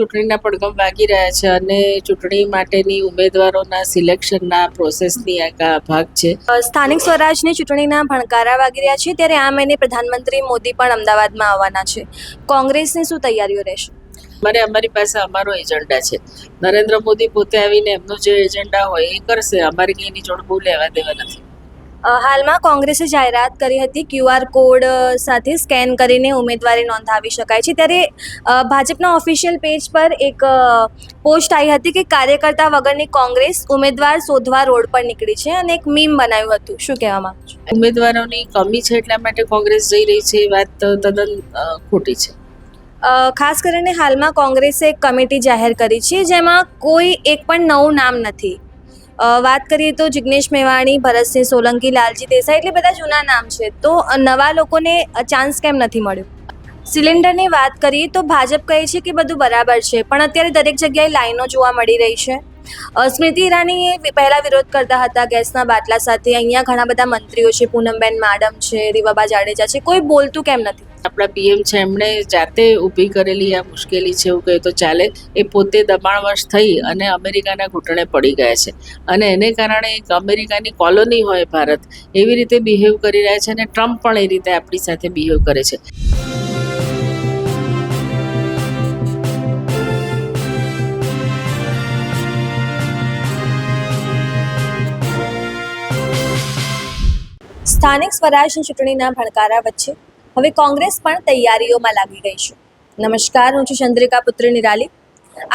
ચૂંટણીના પડઘમ વાગી રહ્યા છે અને ચૂંટણી માટેની ઉમેદવારોના સિલેક્શનના પ્રોસેસની આ ભાગ છે. સ્થાનિક સ્વરાજની ચૂંટણીના ભણકારા વાગી રહ્યા છે, ત્યારે આ મહિને પ્રધાનમંત્રી મોદી પણ અમદાવાદમાં આવવાના છે. કોંગ્રેસની શું તૈયારીઓ રહેશે? અમારી પાસે અમારો એજન્ડા છે. નરેન્દ્ર મોદી પોતે આવીને એમનો જે એજન્ડા હોય એ કરશે. અમારે કંઈ એની જોડે બહુ લેવા દેવા નથી. હાલમાં કોંગ્રેસે જાહેરાત કરી હતી QR કોડ સાથે સ્કેન કરીને ઉમેદવારી નોંધાવી શકાય છે, ત્યારે ભાજપના ઓફિશિયલ પેજ પર એક પોસ્ટ આવી હતી કે કાર્યકર્તા વગરની કોંગ્રેસ ઉમેદવાર શોધવા રોડ પર નીકળી છે અને એક મીમ બનાવ્યું હતું. શું કહેવા માંગો છો? ઉમેદવારોની કમી છે એટલા માટે કોંગ્રેસ જઈ રહી છે એ વાત તદ્દન ખોટી છે. ખાસ કરીને હાલમાં કોંગ્રેસે એક કમિટી જાહેર કરી છે જેમાં કોઈ એક પણ નવું નામ નથી. વાત કરીએ તો જિગ્નેશ મેવાણી, ભરતસિંહ સોલંકી, લાલજી દેસાઈ એટલે બધા જૂના નામ છે, તો નવા લોકોને ચાન્સ કેમ નથી મળ્યો? સિલિન્ડરની વાત કરીએ તો ભાજપ કહે છે કે બધું બરાબર છે, પણ અત્યારે દરેક જગ્યાએ લાઈનો જોવા મળી રહી છે. સ્મૃતિ ઈરાનીએ પહેલા વિરોધ કરતા હતા ગેસના બાટલા સાથે. અહીંયા ઘણા બધા મંત્રીઓ છે, પૂનમબેન માડમ છે, રીવાબા જાડેજા છે, કોઈ બોલતું કેમ નથી? આપણા PM છે, એમણે જાતે ઊભી કરેલી આ મુશ્કેલી છે એવું કહે તો ચાલે. એ પોતે દબાણવશ થઈ અને અમેરિકાના ઘૂંટણે પડી ગયા છે અને એને કારણે એક અમેરિકાની કોલોની હોય ભારત એવી રીતે બિહેવ કરી રહ્યા છે અને ટ્રમ્પ પણ એ રીતે આપણી સાથે બિહેવ કરે છે. સ્થાનિક સ્વરાજની ચૂંટણીના ભણકારા વચ્ચે હવે કોંગ્રેસ પણ તૈયારીઓમાં લાગી ગઈ છે. નમસ્કાર, હું છું ચંદ્રિકા પુત્રી નિરાલી.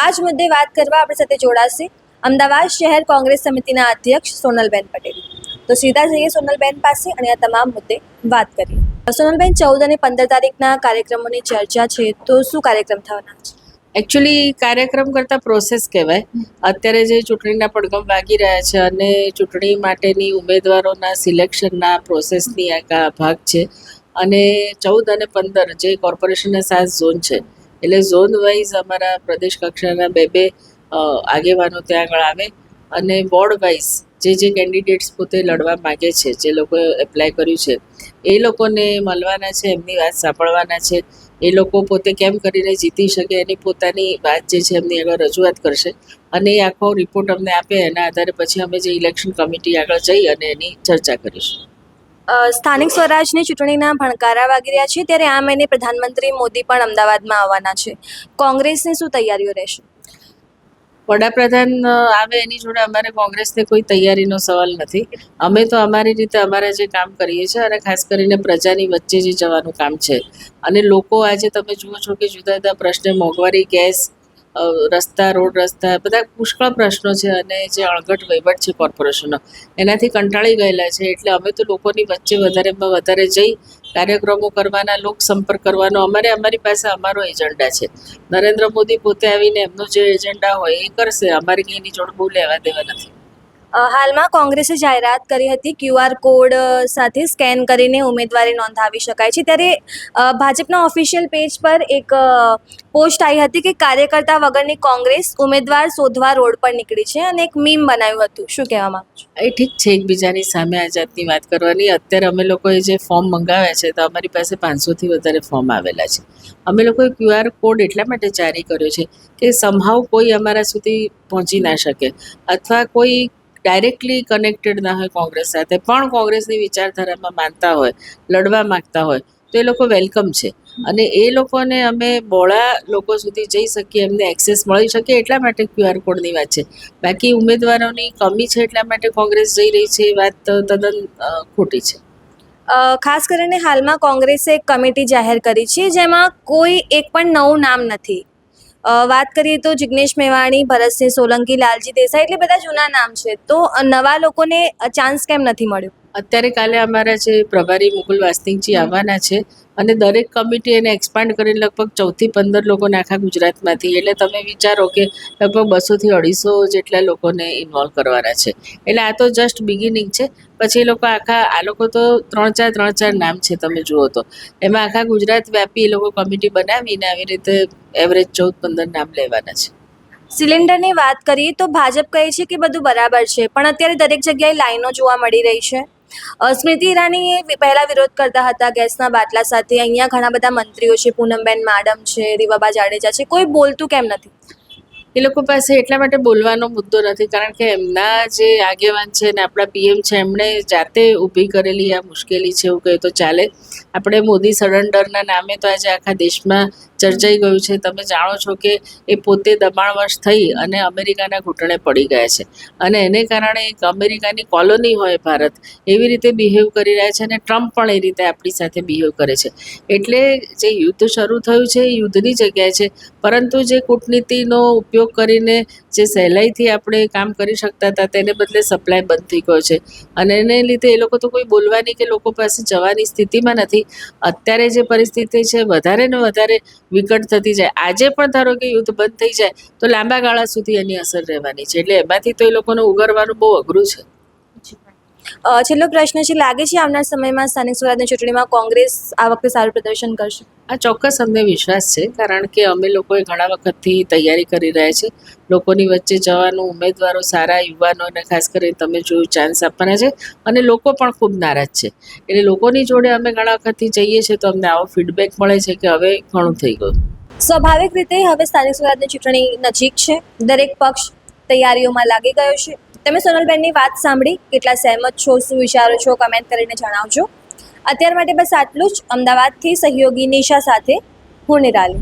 આ જ મુદ્દે વાત કરવા આપણી સાથે જોડાશે અમદાવાદ શહેર કોંગ્રેસ સમિતિના અધ્યક્ષ સોનલબેન પટેલ. તો સીધા જઈએ સોનલબેન પાસે અને આ તમામ મુદ્દે વાત કરીએ. સોનલબેન, 14 અને 15 તારીખના કાર્યક્રમોની ચર્ચા છે, તો શું કાર્યક્રમ થવાના છે? એકચ્યુઅલી કાર્યક્રમ કરતાં પ્રોસેસ કહેવાય. અત્યારે જે ચૂંટણીના પડઘમ વાગી રહ્યા છે અને ચૂંટણી માટેની ઉમેદવારોના સિલેક્શનના પ્રોસેસની આ ભાગ છે અને 14 અને 15 જે કોર્પોરેશનના 7 ઝોન છે, એટલે ઝોન વાઇઝ અમારા પ્રદેશ કક્ષાના બે આગેવાનો ત્યાં આગળ આવે અને વોર્ડ વાઇઝ જે કેન્ડિડેટ્સ પોતે લડવા માગે છે, જે લોકોએ એપ્લાય કર્યું છે, એ લોકોને મળવાના છે, એમની વાત સાંભળવાના છે. એ લોકો પોતે કેમ કરીને જીતી શકે એની પોતાની વાત જે છે એમની આગળ રજૂઆત કરશે અને એ આખો રિપોર્ટ અમને આપે. એના આધારે પછી અમે જે ઇલેક્શન કમિટી આગળ જઈ અને એની ચર્ચા કરીશું. સ્થાનિક સ્વરાજની ચૂંટણીના ભણકારા વાગી રહ્યા છે, ત્યારે આ મહિને પ્રધાનમંત્રી મોદી પણ અમદાવાદમાં આવવાના છે. કોંગ્રેસની શું તૈયારીઓ રહેશે? વડાપ્રધાન આવે એની જોડે અમારે કોંગ્રેસને કોઈ તૈયારીનો સવાલ નથી. અમે તો અમારી રીતે અમારા જે કામ કરીએ છીએ અને ખાસ કરીને પ્રજાની વચ્ચે જે જવાનું કામ છે. અને લોકો આજે તમે જુઓ છો કે જુદા જુદા પ્રશ્ને, મોંઘવારી, ગેસ, રોડ રસ્તા બધા પુષ્કળ પ્રશ્નો છે અને જે અણઘટ વહીવટ છે કોર્પોરેશનનો, એનાથી કંટાળી ગયેલા છે. એટલે અમે તો લોકોની વચ્ચે વધારેમાં વધારે જઈ કાર્યક્રમો કરવાના, લોક સંપર્ક કરવાનો અમારી પાસે અમારો એજન્ડા છે. નરેન્દ્ર મોદી પોતે આવીને એમનો જે એજન્ડા હોય એ કરશે. અમારે કંઈ એની જોડે બહુ લેવા દેવા નથી. હાલમાં કોંગ્રેસે જાહેરાત કરી હતી QR કોડ સાથે સ્કેન કરીને ઉમેદવારી નોંધાવી શકાય છે, ત્યારે ભાજપના ઓફિશિયલ પેજ પર એક પોસ્ટ આવી હતી કે કાર્યકર્તા વગરની કોંગ્રેસ ઉમેદવાર શોધવા રોડ પર નીકળી છે અને એક મીમ બનાવ્યું હતું. શું કહેવા માંગો છો? એ ઠીક છે એકબીજાની સામે આ જાતની વાત કરવાની. અત્યારે અમે લોકોએ જે ફોર્મ મંગાવ્યા છે તો અમારી પાસે 500થી વધારે ફોર્મ આવેલા છે. અમે લોકોએ QR કોડ એટલા માટે જારી કર્યો છે કે સમહાવ કોઈ અમારા સુધી પહોંચી ના શકે અથવા કોઈ ડાયરેક્ટલી કનેક્ટેડ ના હોય કોંગ્રેસ સાથે, પણ કોંગ્રેસની વિચારધારામાં માનતા હોય, લડવા માગતા હોય, તો એ લોકો વેલકમ છે. અને એ લોકોને અમે બહોળા લોકો સુધી જઈ શકીએ, એમને એક્સેસ મળી શકે એટલા માટે QR કોડની વાત છે. બાકી ઉમેદવારોની કમી છે એટલા માટે કોંગ્રેસ જઈ રહી છે એ વાત તદ્દન ખોટી છે. ખાસ કરીને હાલમાં કોંગ્રેસે એક કમિટી જાહેર કરી છે જેમાં કોઈ એક પણ નવું નામ નથી. વાત કરીએ તો જિગ્નેશ મેવાણી, ભરતસિંહ સોલંકી, લાલજી દેસાઈ એટલે બધા જૂના નામ છે, તો નવા લોકોને ચાન્સ કેમ નથી મળ્યો? અત્યારે કાલે અમારા જે પ્રભારી મુકુલ વાસ્તિકજી આવવાના છે અને દરેક કમિટી એને એક્સપાન્ડ કરીને લગભગ 14 થી 15 લોકોને આખા ગુજરાતમાંથી, એટલે તમે વિચારો કે લગભગ 200 થી 250 જેટલા લોકોને ઇન્વોલ્વ કરવાના છે. એટલે આ તો જસ્ટ બિગિનિંગ છે. પછી એ લોકો આ લોકો તો 3-4 નામ છે, તમે જુઓ તો એમાં આખા ગુજરાત વ્યાપી એ લોકો કમિટી બનાવીને આવી રીતે એવરેજ 14-15 નામ લેવાના છે. સિલિન્ડરની વાત કરીએ તો ભાજપ કહે છે કે બધું બરાબર છે, પણ અત્યારે દરેક જગ્યાએ લાઈનો જોવા મળી રહી છે. સ્મૃતિ ઈરાનીએ પહેલા વિરોધ કરતા હતા ગેસના બાટલા સાથે. અહીંયા ઘણા બધા મંત્રીઓ છે, પૂનમબેન માડમ છે, રીવાબા જાડેજા છે, કોઈ બોલતું કેમ નથી? એ લોકો પાસે એટલા માટે બોલવાનો મુદ્દો નથી કારણ કે એમના જે આગેવાન છે ને આપણા પીએમ છે એમણે જાતે ઊભી કરેલી આ મુશ્કેલી છે એવું કહે તો ચાલે. આપણે મોદી સરેન્ડરના નામે તો આજે આખા દેશમાં ચર્ચાઈ ગયું છે. તમે જાણો છો કે એ પોતે દબાણવશ થઈ અને અમેરિકાના ઘૂંટણે પડી ગયા છે અને એને કારણે એક અમેરિકાની કોલોની હોય ભારત એવી રીતે બિહેવ કરી રહ્યા છે અને ટ્રમ્પ પણ એ રીતે આપણી સાથે બિહેવ કરે છે. એટલે જે યુદ્ધ શરૂ થયું છે એ યુદ્ધની જગ્યાએ છે, પરંતુ જે કૂટનીતિનો ઉપયોગ કરીને જે સહેલાઈથી આપણે કામ કરી શકતા હતા તેને બદલે સપ્લાય બંધ થઈ ગયો છે અને એને લીધે એ લોકો તો કોઈ બોલવાની કે લોકો પાસે જવાની સ્થિતિમાં નથી. અત્યારે જે પરિસ્થિતિ છે વધારે ને વધારે વિકટ થતી જાય. આજે પણ ધારો કે યુદ્ધ બંધ થઈ જાય તો લાંબા ગાળા સુધી એની અસર રહેવાની છે, એટલે એમાંથી તો એ લોકોને ઉગરવાનું બહુ અઘરું છે. છેલ્લો પ્રશ્ન છે, લાગે છે આવનાર સમયમાં સ્થાનિક સ્વરાજની ચૂંટણીમાં કોંગ્રેસ આ વખતે સારું પ્રદર્શન કરશે? આ ચોક્કસ અમને વિશ્વાસ છે કારણ કે અમે લોકોએ ઘણા વખતથી તૈયારી કરી રહ્યા છે. લોકોની વચ્ચે જવાનું, ઉમેદવારો સારા યુવાનોને ખાસ કરીને તમે જોયું ચાન્સ આપવાના છે અને લોકો પણ ખૂબ નારાજ છે. એટલે લોકોની જોડે અમે ઘણા વખતથી જઈએ છીએ તો અમને આવો ફીડબેક મળે છે કે હવે ઘણું થઈ ગયું. સ્વાભાવિક રીતે હવે સ્થાનિક સ્વરાજની ચૂંટણી નજીક છે, દરેક પક્ષ તૈયારીઓમાં લાગી ગયો છે. તમે સોનલબેનની વાત સાંભળી, કેટલા સહેમત છો, શું વિચારો છો, કમેન્ટ કરીને જણાવજો. અત્યાર માટે બસ આટલું જ. અમદાવાદથી સહયોગી નિશા સાથે હું નિરાલી.